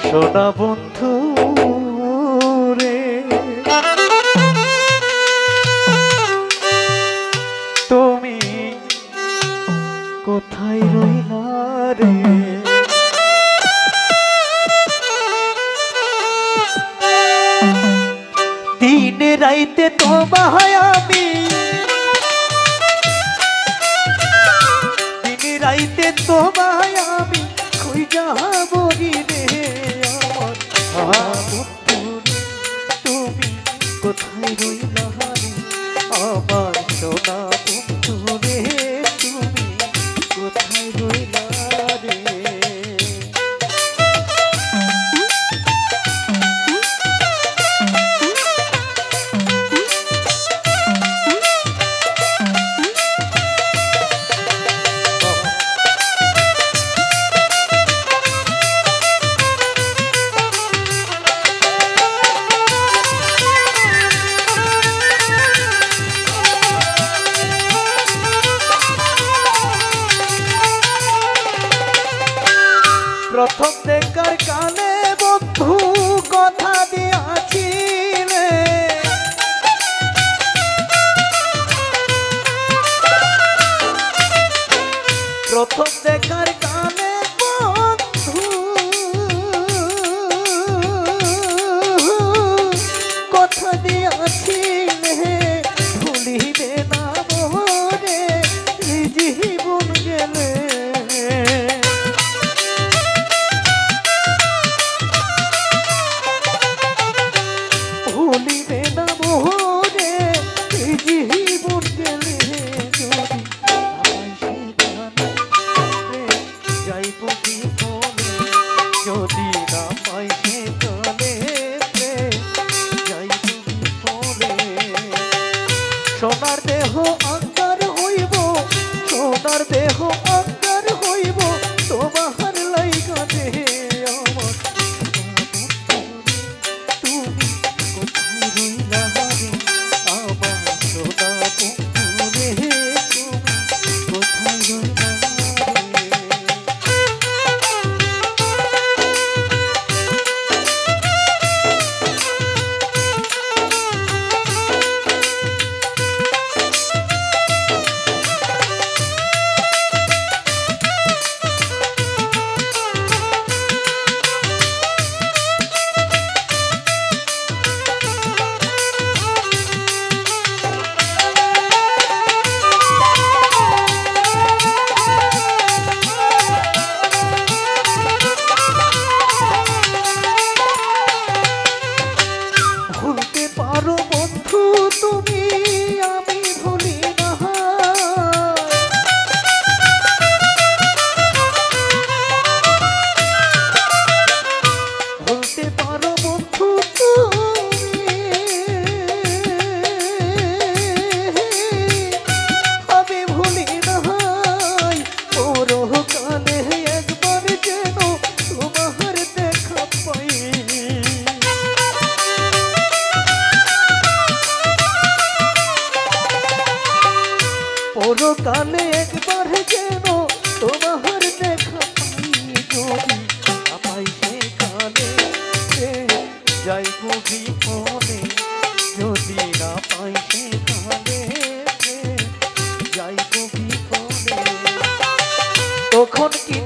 সোনা বন্ধু রে, তুমি কোথায় রইলা রে? দিনে রাইতে তোমায় আমি, দিনে রাইতে তোমায় আমি খুঁজা বলি রে। আমার বন্ধু রে, তুমি কোথায় রইলা রে? আমার সোনা বন্ধু রে, তুমি কোথায় রইলা রে? প্রথম দেখার কানে বন্ধু কথা দিয়াছিলে, প্রথম দেখার কানে বন্ধু কথা দিয়াছিলে, ভুলিবে না মোরে জীবন গেলে। ভুলিবে না মোরে জীবন গেলে, যদি না পাই সেখানে যাইব বিফলে। সোনার দেহ অঙ্গার হইব, সোনার দেহ অঙ্গার হইব তোমার লাইগা রে। আমার তুমি কোথায় রইলা রে? আমার সোনা বন্ধু রে, তুমি কোথায় রইলা রে? ভুলতে পারো বন্ধু তুমি, আমি ভুলি না। ভুলতে পারো বন্ধু তুমি, আমি ভুলি না। পরকালে একবার যেন তোমার দেখা পাই, পরকালে একবার যেন তোমার দেখা পাই। যদি আমায় সেখানে যাইব বিফলে, যদি না পাই সেখানে যাইব বিফলে। তখন কি